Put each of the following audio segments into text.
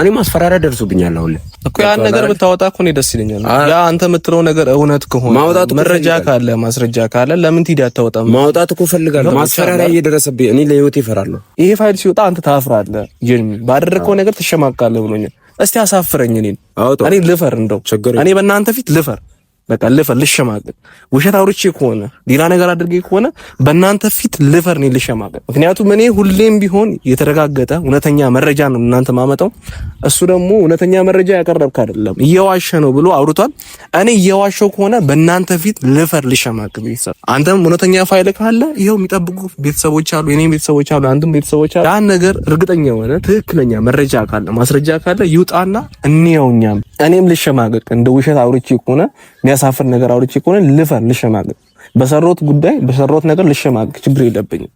እኔ ማስፈራሪያ ደርሶብኛል አሁን እኮ ያን ነገር ብታወጣ እኮ ነው ደስ ይለኛል። ያ አንተ የምትለው ነገር እውነት ከሆነ መረጃ ካለ ማስረጃ ካለ ለምን ቲዲ አታወጣም? ማውጣት እኮ ፈልጋለሁ። ማስፈራሪያ እየደረሰብኝ እኔ ለህይወቴ እፈራለሁ። ይሄ ፋይል ሲወጣ አንተ ታፍራለህ። ጀርሚ ባደረከው ነገር ትሸማቃለህ ብሎኛል። እስቲ አሳፍረኝ። እኔ ልፈር እንደው እኔ በእናንተ ፊት ልፈር በቃ ልፈር ልሸማቀቅ። ውሸት አውርቼ ከሆነ ሌላ ነገር አድርጌ ከሆነ በእናንተ ፊት ልፈር ነው ልሸማቀቅ። ምክንያቱም እኔ ሁሌም ቢሆን የተረጋገጠ እውነተኛ መረጃ ነው እናንተ ማመጣው። እሱ ደግሞ እውነተኛ መረጃ ያቀረብክ አይደለም እየዋሸ ነው ብሎ አውርቷል። እኔ እየዋሸው ከሆነ በእናንተ ፊት ልፈር ልሸማቀቅ። ቤተሰብ አንተም እውነተኛ ፋይል ካለ ይሄው የሚጠብቁ ቤተሰቦች አሉ፣ የኔም ቤተሰቦች አሉ፣ አንተም ቤተሰቦች አሉ። ያን ነገር እርግጠኛ ሆነ ትክክለኛ መረጃ ካለ ማስረጃ ካለ ይውጣና እንየውኛም። እኔም ልሸማቀቅ እንደ ውሸት አውርቼ ከሆነ የሚያሳፍር ነገር አውርቼ ከሆነ ልፈር ልሸማቀቅ። በሰሮት ጉዳይ በሰሮት ነገር ልሸማቀቅ፣ ችግር የለብኝም።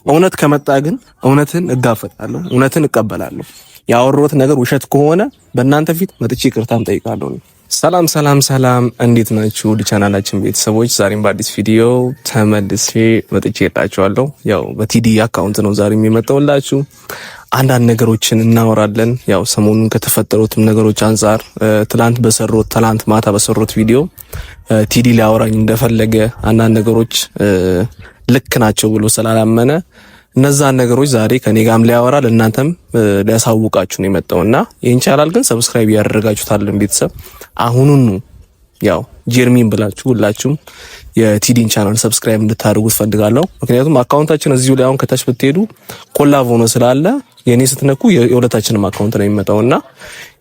እውነት ከመጣ ግን እውነትን እጋፈጣለሁ፣ እውነትን እቀበላለሁ። ያወሩት ነገር ውሸት ከሆነ በእናንተ ፊት መጥቼ ይቅርታም ጠይቃለሁ። ሰላም ሰላም ሰላም፣ እንዴት ናችሁ? ቻናላችን ቤተሰቦች ዛሬም በአዲስ ቪዲዮ ተመልሼ መጥቼ እላችኋለሁ። ያው በቲዲ አካውንት ነው ዛሬ የሚመጣውላችሁ። አንዳንድ ነገሮችን እናወራለን። ያው ሰሞኑን ከተፈጠሩትም ነገሮች አንፃር ትላንት ማታ በሰሩት ቪዲዮ ቲዲ ሊያወራኝ እንደፈለገ አንዳንድ ነገሮች ልክ ናቸው ብሎ ስላላመነ እነዛን ነገሮች ዛሬ ከኔ ጋርም ሊያወራ ለእናንተም ሊያሳውቃችሁ ነው የመጣውና ይህን ቻናል ግን ሰብስክራይብ ያደረጋችሁታልን ቤተሰብ አሁኑኑ ያው ጀርሚን ብላችሁ ሁላችሁም የቲዲን ቻናል ሰብስክራይብ እንድታደርጉት ፈልጋለሁ። ምክንያቱም አካውንታችን እዚሁ ላይ አሁን ከታች ብትሄዱ ኮላቭ ሆኖ ስላለ የኔ ስትነኩ የሁለታችንም አካውንት ነው የሚመጣውና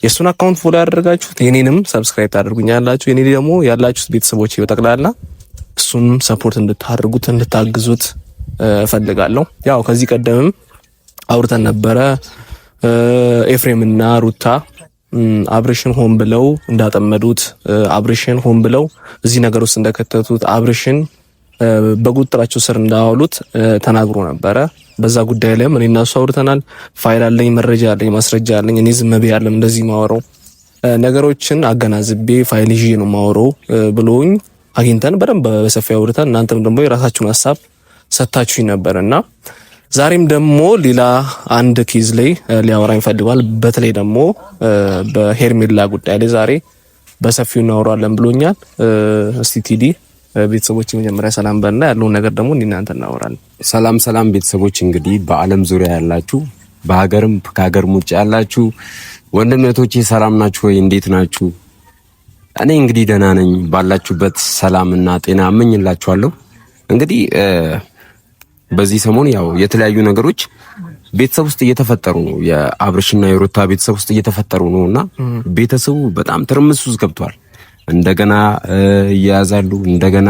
የሱን አካውንት ፎሎ ያደረጋችሁት የኔንም ሰብስክራይብ ታደርጉኛላችሁ። የኔ ደግሞ ያላችሁት ቤተሰቦች ይወጣቅላልና እሱን ሰፖርት እንድታደርጉት እንድታግዙት ፈልጋለሁ። ያው ከዚህ ቀደምም አውርተን ነበረ ኤፍሬምና ሩታ አብርሽን ሆን ብለው እንዳጠመዱት አብርሽን ሆን ብለው እዚህ ነገር ውስጥ እንደከተቱት አብርሽን በቁጥጥራቸው ስር እንዳዋሉት ተናግሮ ነበረ። በዛ ጉዳይ ላይ እኔ እና እሱ አውርተናል። ፋይል አለኝ፣ መረጃ አለኝ፣ ማስረጃ አለኝ። እኔ ዝም ብዬ አይደለም እንደዚህ ማወራው፣ ነገሮችን አገናዝቤ ፋይል ይዤ ነው ማወራው ብሎኝ አግኝተን በደንብ በሰፊው አውርተን እናንተም ደግሞ የራሳችሁን ሐሳብ ሰጣችሁኝ ነበርና ዛሬም ደግሞ ሌላ አንድ ኬዝ ላይ ሊያወራኝ ፈልጓል። በተለይ ደግሞ በሄርሜላ ጉዳይ ላይ ዛሬ በሰፊው እናወራለን ብሎኛል። እስቲ ቲዲ ቤተሰቦች መጀመሪያ ሰላም በልና ያለው ነገር ደግሞ እናንተ እናወራለን። ሰላም ሰላም ቤተሰቦች፣ እንግዲህ በአለም ዙሪያ ያላችሁ በሀገርም ከሀገር ውጭ ያላችሁ ወንድም እህቶቼ ሰላም ናችሁ ወይ? እንዴት ናችሁ? እኔ እንግዲህ ደህና ነኝ። ባላችሁበት ሰላምና ጤና እመኝላችኋለሁ። እንግዲህ በዚህ ሰሞን ያው የተለያዩ ነገሮች ቤተሰብ ውስጥ እየተፈጠሩ ነው። የአብርሽና የሩታ ቤተሰብ ውስጥ እየተፈጠሩ ነውና ቤተሰቡ በጣም ትርምስ ውስጥ ገብቷል። እንደገና ይያዛሉ፣ እንደገና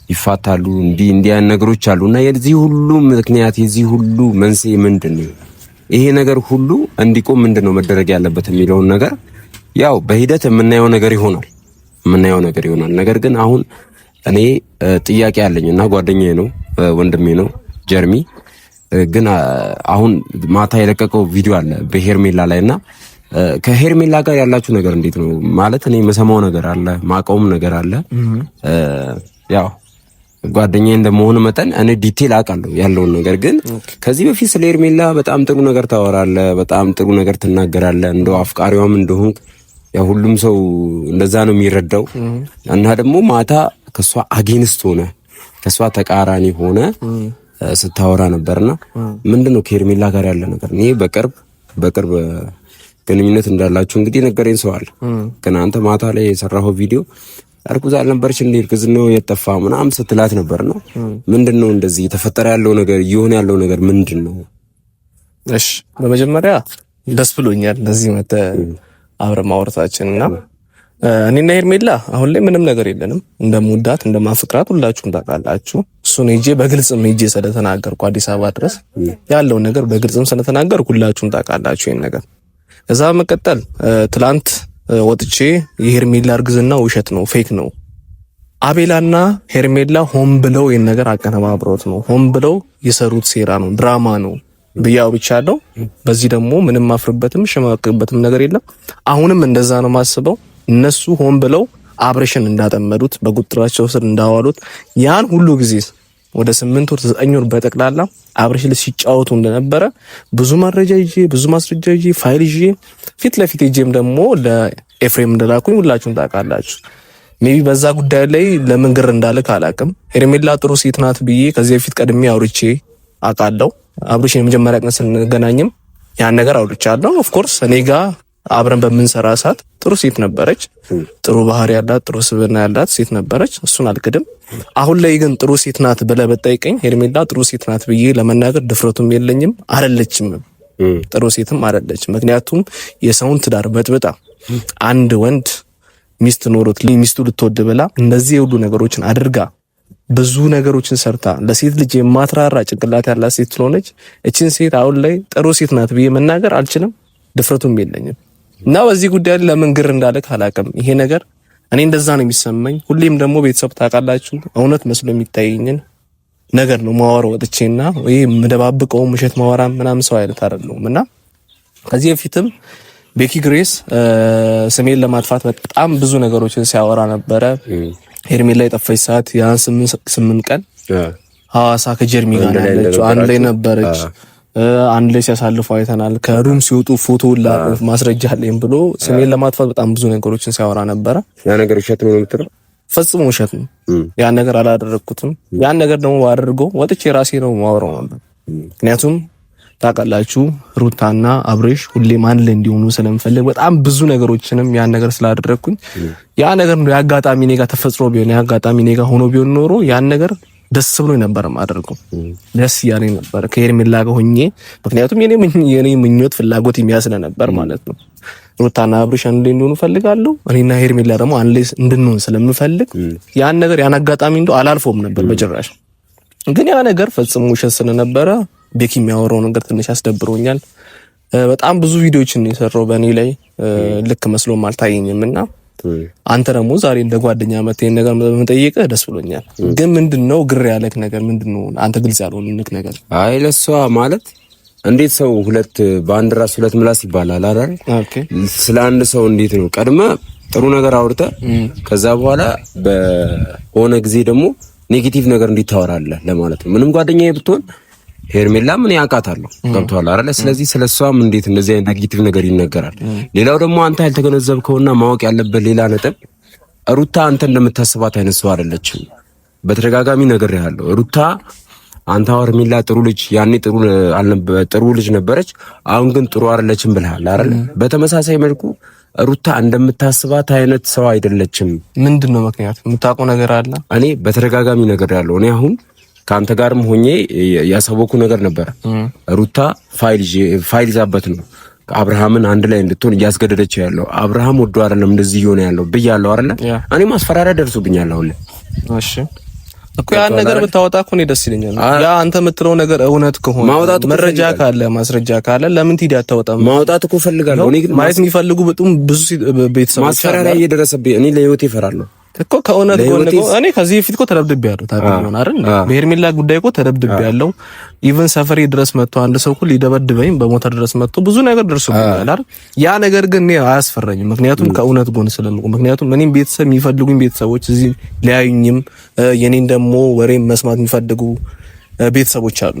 ይፋታሉ። እንዲህ አይነት ነገሮች አሉና የዚህ ሁሉ ምክንያት የዚህ ሁሉ መንስኤ ምንድነው? ይሄ ነገር ሁሉ እንዲቆም ምንድነው መደረግ ያለበት የሚለውን ነገር ያው በሂደት የምናየው ነገር ይሆናል። ነገር ግን አሁን እኔ ጥያቄ አለኝና ጓደኛዬ ነው ወንድሜ ነው ጀርሚ ግን አሁን ማታ የለቀቀው ቪዲዮ አለ በሄርሜላ ላይና ከሄርሜላ ጋር ያላችሁ ነገር እንዴት ነው? ማለት እኔ የምሰማው ነገር አለ፣ ማቀውም ነገር አለ። ያው ጓደኛዬ እንደመሆኑ መጠን እኔ ዲቴል አውቃለሁ ያለውን ነገር። ግን ከዚህ በፊት ስለ ሄርሜላ በጣም ጥሩ ነገር ታወራለህ፣ በጣም ጥሩ ነገር ትናገራለህ። እንደው አፍቃሪዋም እንደሆንክ ያው ሁሉም ሰው እንደዛ ነው የሚረዳው። እና ደግሞ ማታ ከሷ አጌንስት ሆነ ከሷ ተቃራኒ ሆነ ስታወራ ነበርና ምንድነው ከሄርሜላ ጋር ያለ ነገር? እኔ በቅርብ ግንኙነት እንዳላችሁ እንግዲህ ነገረኝ ሰው አለ። ግን አንተ ማታ ላይ የሰራኸው ቪዲዮ አርኩዛ አልነበርሽ እንዴ? እርግዝናው የጠፋ ምናምን ስትላት ነበርና ምንድነው እንደዚህ የተፈጠረ ያለው ነገር እየሆነ ያለው ነገር ምንድነው? እሺ በመጀመሪያ ደስ ብሎኛል ለዚህ መተ አብረን ማውራታችንና እኔና ሄርሜላ አሁን ላይ ምንም ነገር የለንም። እንደምወዳት እንደማፍቅራት ሁላችሁም ታውቃላችሁ። እሱን ሄጄ በግልጽም ሄጄ ስለተናገርኩ አዲስ አበባ ድረስ ያለው ነገር በግልጽም ስለተናገርኩ ሁላችሁም ታውቃላችሁ ይሄን ነገር። ከዛ መቀጠል ትላንት ወጥቼ የሄርሜላ እርግዝና ውሸት ነው፣ ፌክ ነው፣ አቤላና ሄርሜላ ሆን ብለው ይሄን ነገር አቀነባብረውት ነው፣ ሆን ብለው የሰሩት ሴራ ነው፣ ድራማ ነው ብያው ብቻለሁ። በዚህ ደግሞ ምንም ማፍርበትም ሸማቀቅበትም ነገር የለም። አሁንም እንደዛ ነው ማስበው። እነሱ ሆን ብለው አብርሽን እንዳጠመዱት በቁጥጥራቸው ስር እንዳዋሉት ያን ሁሉ ጊዜ ወደ 8 ወር 9 ወር በጠቅላላ አብረሽ ሲጫወቱ እንደነበረ ብዙ መረጃ ይዤ ብዙ ማስረጃ ይዤ ፋይል ይዤ ፊት ለፊት ሄጄም ደግሞ ለኤፍሬም እንደላኩኝ ሁላችሁም ታውቃላችሁ። ሜቢ በዛ ጉዳይ ላይ ለምን ግር እንዳለ ካላቅም ሄርሜላ ጥሩ ሴት ናት ብዬ ከዚህ በፊት ቀድሜ አውርቼ አውቃለሁ። አብረሽ የመጀመሪያ ቀን ስንገናኝም ያን ነገር አውርቻለሁ። ኦፍ ኮርስ እኔ ጋር አብረን በምንሰራ ሰዓት ጥሩ ሴት ነበረች። ጥሩ ባህሪ ያላት ጥሩ ስብዕና ያላት ሴት ነበረች። እሱን አልክድም። አሁን ላይ ግን ጥሩ ሴት ናት ብለህ በጠይቀኝ ሄርሜላ ጥሩ ሴት ናት ብዬ ለመናገር ድፍረቱም የለኝም። አይደለችም፣ ጥሩ ሴትም አይደለችም። ምክንያቱም የሰውን ትዳር በጥብጣ አንድ ወንድ ሚስት ኖሮት ሚስቱ ልትወድ ብላ እንደዚህ ሁሉ ነገሮችን አድርጋ ብዙ ነገሮችን ሰርታ ለሴት ልጅ የማትራራ ጭንቅላት ያላት ሴት ስለሆነች እቺን ሴት አሁን ላይ ጥሩ ሴት ናት ብዬ መናገር አልችልም፣ ድፍረቱም የለኝም። እና በዚህ ጉዳይ ለምን ግር እንዳለ ካላቀም ይሄ ነገር እኔ እንደዛ ነው የሚሰማኝ። ሁሌም ደግሞ ቤተሰብ ታውቃላችሁ እውነት መስሎ የሚታየኝን ነገር ነው ማወራው ወጥቼና ወይ መደባብቀው ምሽት ማወራ ምናምን ሰው አይነት አይደለም። እና ከዚህ በፊትም ቤኪ ግሬስ ስሜን ለማጥፋት በጣም ብዙ ነገሮችን ሲያወራ ነበረ። ሄርሜላ የጠፋች ሰዓት ያን 8 ቀን ሐዋሳ ከጀርሚ ጋር ያለችው አንድ ላይ ነበረች። አንድ ላይ ሲያሳልፉ አይተናል። ከሩም ሲወጡ ፎቶ ማስረጃ አለኝ ብሎ ስሜን ለማጥፋት በጣም ብዙ ነገሮችን ሲያወራ ነበረ። ያ ነገር ውሸት ነው የምትለው? ፈጽሞ ውሸት ነው። ያን ነገር አላደረኩትም። ያን ነገር ደግሞ ባደርገው ወጥቼ ራሴ ነው ማወራው ነበር። ምክንያቱም ታውቃላችሁ ሩታና አብሬሽ ሁሌም አንድ ላይ እንዲሆኑ ስለምፈልግ በጣም ብዙ ነገሮችንም ያን ነገር ስላደረኩኝ ያ ነገር ነው ያጋጣሚ እኔ ጋር ተፈጽሮ ቢሆን ያጋጣሚ እኔ ጋር ሆኖ ቢሆን ኖሮ ያን ነገር ደስ ብሎኝ ነበር ማደርገው። ደስ ያለኝ ነበር ከሄርሜላ ጋር ሆኜ፣ ምክንያቱም የኔ ምኞት ፍላጎት የሚያስለ ነበር ማለት ነው። ሩታና አብሬሽ አንድ ላይ እንዲሆኑ ፈልጋለሁ። እኔና ሄርሜላ ደግሞ አንድ ላይ እንድንሆን ስለምፈልግ ያን ነገር ያን አጋጣሚ እንደው አላልፎም ነበር በጭራሽ። ግን ያ ነገር ፈጽሞ ውሸት ስለነበረ ቤኪ የሚያወራው ነገር ትንሽ ያስደብሮኛል። በጣም ብዙ ቪዲዮዎችን ነው የሰራው በእኔ ላይ ልክ መስሎም አልታየኝምና አንተ ደግሞ ዛሬ እንደ ጓደኛ መተህ ነገር በመጠየቅህ ደስ ብሎኛል። ግን ምንድነው ግር ያለክ ነገር ምንድነው? አንተ ግልጽ ያልሆነልክ ነገር? አይ ለሷ ማለት እንዴት ሰው ሁለት በአንድ ራስ ሁለት ምላስ ይባላል አይደል? ኦኬ ስለ አንድ ሰው እንዴት ነው ቀድመ ጥሩ ነገር አውርተህ ከዛ በኋላ በሆነ ጊዜ ደግሞ ኔጌቲቭ ነገር እንዲታወራለህ ለማለት ነው። ምንም ጓደኛዬ ብትሆን ሄርሜላ ምን ያውቃታለሁ ገብቷል አይደል? ስለዚህ ስለሷም እንዴት እንደዚህ አይነት ኔጌቲቭ ነገር ይነገራል? ሌላው ደግሞ አንተ ያልተገነዘብከውና ማወቅ ያለበት ሌላ ነጥብ ሩታ አንተ እንደምታስባት አይነት ሰው አይደለችም። በተደጋጋሚ ነገር ያለው ሩታ አንተ ሄርሜላ ጥሩ ልጅ ያኔ ጥሩ ልጅ ነበረች፣ አሁን ግን ጥሩ አይደለችም ብለሃል አይደል? በተመሳሳይ መልኩ ሩታ እንደምታስባት አይነት ሰው አይደለችም። ምንድነው ምክንያት? የምታውቀው ነገር አለ? እኔ በተደጋጋሚ ነገር ያለው እኔ አሁን ካንተ ጋርም ሆኜ ያሳወኩ ነገር ነበር። ሩታ ፋይል ይዛበት ነው አብርሃምን አንድ ላይ እንድትሆን እያስገደደች ያለው። አብርሃም ወዶ አይደለም እንደዚህ ይሆነ ያለው ብያለሁ አይደል? እኔ ማስፈራሪያ ደርሶብኛል አሁን። እሺ እኮ ያን ነገር ብታወጣ እኮ ነው ደስ ይለኛል። ያ አንተ የምትለው ነገር እውነት ከሆነ መረጃ ካለ ማስረጃ ካለ ለምን ትሄድ አታወጣም? ማውጣት እኮ ፈልጋለሁ። እኔ ግን ማለት የሚፈልጉ በጣም ብዙ ቤተሰቦች ማስፈራሪያ እየደረሰብኝ እኔ ለህይወቴ እፈራለሁ እኮ ከእውነት ጎን እኮ እኔ ከዚህ በፊት እኮ ተደብድቤያለሁ። ታውቃለህ አይደል? በሄርሜላ ጉዳይ እኮ ተደብድቤያለሁ። ኢቭን ሰፈሬ ድረስ መጥቶ አንድ ሰው እኮ ሊደበድበኝ በሞተር ድረስ መጥቶ ብዙ ነገር ደርሶብኛል አይደል? ያ ነገር ግን እኔ አያስፈራኝም፣ ምክንያቱም ከእውነት ጎን ስለምቆም። ምክንያቱም እኔም ቤተሰብ የሚፈልጉኝ ቤተሰቦች እዚህ ሊያዩኝም የኔን ደግሞ ወሬ መስማት የሚፈልጉ ቤተሰቦች አሉ።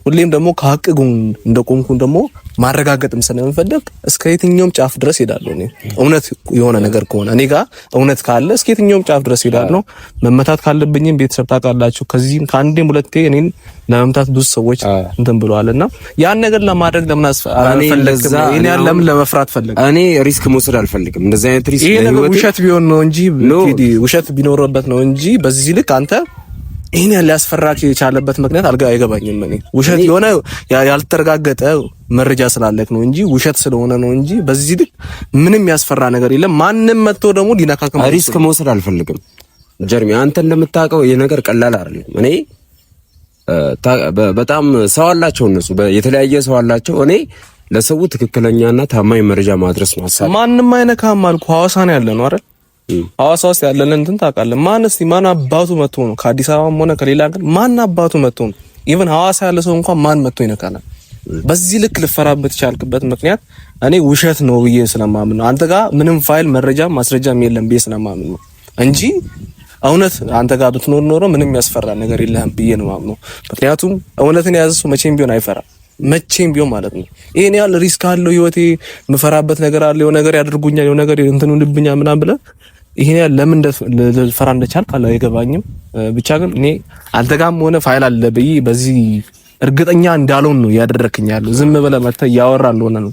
ሁሌም ደግሞ ከሀቅ ጎን እንደቆምኩ ደግሞ ማረጋገጥም ስለምፈልግ እስከ የትኛውም ጫፍ ድረስ ሄዳለሁ። እኔ እውነት የሆነ ነገር ከሆነ እኔ ጋር እውነት ካለ እስከ የትኛውም ጫፍ ድረስ ሄዳለሁ። መመታት ካለብኝም ቤተሰብ ታውቃላችሁ፣ ከዚህም ከአንዴም ሁለቴ እኔን ለመምታት ብዙ ሰዎች እንትን ብለዋልና ያን ነገር ለማድረግ ለምን አልፈለግም? እኔ ለምን ለመፍራት ፈለግ? እኔ ሪስክ መውሰድ አልፈልግም። እንደዚህ አይነት ሪስክ ይሄ ነገር ውሸት ቢሆን ነው እንጂ ውሸት ቢኖርበት ነው እንጂ በዚህ ልክ አንተ ይሄን ያስፈራክ የቻለበት ምክንያት አይገባኝም። እኔ ውሸት የሆነ ያልተረጋገጠ መረጃ ስላለክ ነው እንጂ ውሸት ስለሆነ ነው እንጂ በዚህ ልክ ምንም ያስፈራ ነገር የለም። ማንንም መጥቶ ደግሞ ሊነካከም ሪስክ መውሰድ አልፈልግም። ጀርሚ አንተ እንደምታውቀው ይሄ ነገር ቀላል አይደለም። እኔ በጣም ሰው አላቸው እነሱ የተለያየ ሰው አላቸው። እኔ ለሰው ትክክለኛና ታማኝ መረጃ ማድረስ ነው ሐሳብ። ማንንም አይነካም አልኩ። ሐዋሳ ነው ያለ ነው አይደል? ሐዋሳ ውስጥ ያለን እንትን ታውቃለህ። ማን አባቱ መጥቶ ነው ከአዲስ አበባም ሆነ ከሌላ ሀገር ማን አባቱ መጥቶ ነው? ኢቭን ሐዋሳ ያለ ሰው እንኳን ማን መጥቶ ይነካናል? በዚህ ልክ ልፈራበት ይቻልክበት ምክንያት እኔ ውሸት ነው ብዬ ስለማምን ነው። አንተ ጋር ምንም ፋይል መረጃ ማስረጃም የለም ብዬ ስለማምን ነው እንጂ እውነት አንተ ጋር ብትኖር ኖሮ ምንም ያስፈራ ነገር የለህም ብዬ ነው የማምነው። ምክንያቱም እውነትን የያዘ ሰው መቼም ቢሆን አይፈራም፣ መቼም ቢሆን ማለት ነው። ይሄን ያህል ሪስክ አለው ህይወቴ፣ የምፈራበት ነገር አለ፣ የሆነ ነገር ያደርጉኛል፣ የሆነ ነገር እንትኑ ልብኛል ምናምን ብለህ ይሄን ያህል ለምን ልፈራ እንደቻልክ አይገባኝም። ብቻ ግን እኔ አንተ ጋርም ሆነ ፋይል አለ ብዬ በዚህ እርግጠኛ እንዳልሆን ነው ያደረክኝ ያለው። ዝም ብለህ መተህ እያወራ እንደሆነ ነው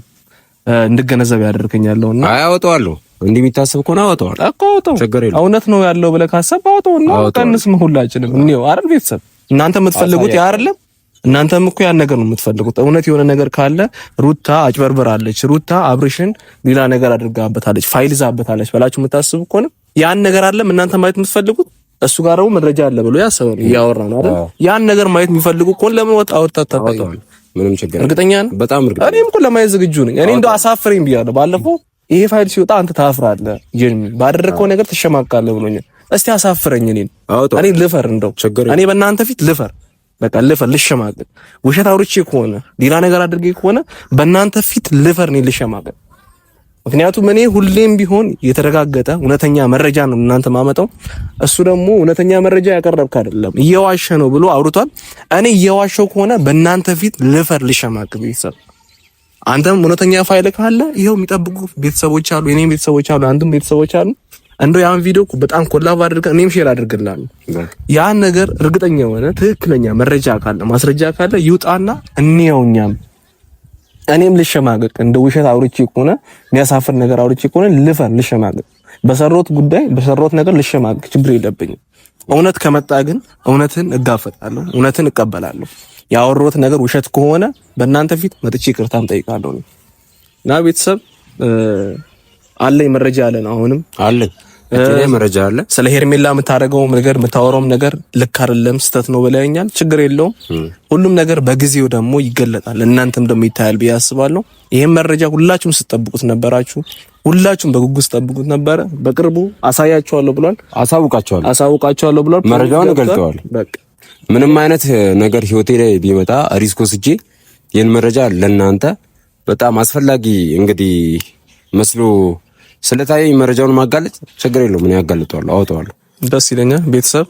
እንድገነዘብ ያደረክኝ ያለውና አያወጣዋለሁ። እንዲህ የሚታሰብ ከሆነ አወጣዋለሁ እኮ አወጣው። እውነት ነው ያለው ብለህ ካሰብ አወጣውና ቀንስም ሁላችንም እንየው አይደል? ቤተሰብ እናንተ የምትፈልጉት ያ አይደለም? እናንተም እኮ ያን ነገር ነው የምትፈልጉት። እውነት የሆነ ነገር ካለ ሩታ አጭበርብራለች፣ ሩታ አብርሽን ሌላ ነገር አድርጋበታለች፣ ፋይል ይዛበታለች ብላችሁ የምታስቡ ከሆነ ያን ነገር አይደለም እናንተ ማየት የምትፈልጉት። እሱ ጋር ደግሞ መረጃ አለ ብሎ ያሰበው እያወራ ነው አይደል? ያን ነገር ማየት የሚፈልጉ ከሆነ ለምን ወጣው? ምንም ችግር እርግጠኛ ነኝ፣ በጣም እርግጠኛ። እኔም እኮ ለማየት ዝግጁ ነኝ። እኔ እንደው አሳፍረኝ ብያለሁ ባለፈው። ይሄ ፋይል ሲወጣ አንተ ታፍራለህ፣ ጀርሚ ባደረከው ነገር ትሸማቃለህ ብሎኛል። እስቲ አሳፍረኝ። እኔ ልፈር፣ እንደው እኔ በእናንተ ፊት ልፈር፣ በቃ ልፈር፣ ልሸማቀቅ። ውሸት አውርቼ ከሆነ ሌላ ነገር አድርጌ ከሆነ በእናንተ ፊት ልፈር፣ እኔ ልሸማቀቅ። ምክንያቱም እኔ ሁሌም ቢሆን የተረጋገጠ እውነተኛ መረጃ ነው እናንተ ማመጣው። እሱ ደግሞ እውነተኛ መረጃ ያቀረብክ አይደለም እየዋሸ ነው ብሎ አውርቷል። እኔ እየዋሸው ከሆነ በእናንተ ፊት ልፈር፣ ልሸማቀቅ። ቤተሰብ አንተም እውነተኛ ፋይል ካለ ይሄው የሚጠብቁ ቤተሰቦች አሉ፣ የኔም ቤተሰቦች አሉ፣ አንተም ቤተሰቦች አሉ። እንደው ያን ቪዲዮ በጣም ኮላቭ አድርገን እኔም ሼር አድርግልሃለሁ። ያን ነገር እርግጠኛ የሆነ ትክክለኛ መረጃ ካለ ማስረጃ ካለ ይውጣና እንየውኛም እኔም ልሸማቀቅ። እንደ ውሸት አውርቼ ከሆነ የሚያሳፍር ነገር አውርቼ ከሆነ ልፈር፣ ልሸማቀቅ። በሰሮት ጉዳይ በሰሮት ነገር ልሸማቀቅ፣ ችግር የለብኝም። እውነት ከመጣ ግን እውነትን እጋፈጣለሁ፣ እውነትን እቀበላለሁ። ያወሩት ነገር ውሸት ከሆነ በእናንተ ፊት መጥቼ ይቅርታም ጠይቃለሁ። እና ቤተሰብ አለኝ መረጃ አለን፣ አሁንም አለኝ መረጃ አለ። ስለ ሄርሜላ የምታደርገው ነገር የምታወራውም ነገር ልክ አይደለም፣ ስህተት ነው ብለኛል። ችግር የለውም፣ ሁሉም ነገር በጊዜው ደግሞ ይገለጣል። እናንተም ደግሞ ይታያል ብዬ አስባለሁ። ይሄን መረጃ ሁላችሁም ስትጠብቁት ነበራችሁ፣ ሁላችሁም በጉጉት ስትጠብቁት ነበረ። በቅርቡ አሳያችኋለሁ ብሏል፣ አሳውቃችኋለሁ ብሏል። መረጃውን ገልጠዋል። በቃ ምንም አይነት ነገር ህይወቴ ላይ ቢመጣ ሪስክ ወስጄ ይሄን መረጃ ለእናንተ በጣም አስፈላጊ እንግዲህ መስሎ ስለታየኝ መረጃውን ማጋለጥ ችግር የለውም። ምን ያጋልጠዋለሁ፣ አወጣዋለሁ። ደስ ይለኛል። ቤተሰብ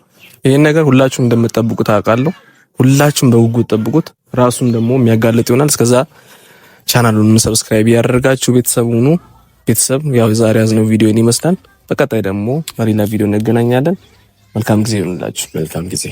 ይሄን ነገር ሁላችሁም እንደምትጠብቁት አውቃለሁ። ሁላችሁም በጉጉት ጠብቁት። ራሱን ደግሞ የሚያጋልጥ ይሆናል። እስከዛ ቻናሉን ሰብስክራይብ ያደርጋችሁ ቤተሰብ ሁኑ። ቤተሰብ ያው ዛሬ ያዝነው ቪዲዮ ይመስላል። በቀጣይ ደግሞ በሌላ ቪዲዮ እንገናኛለን። መልካም ጊዜ ይሁንላችሁ። መልካም ጊዜ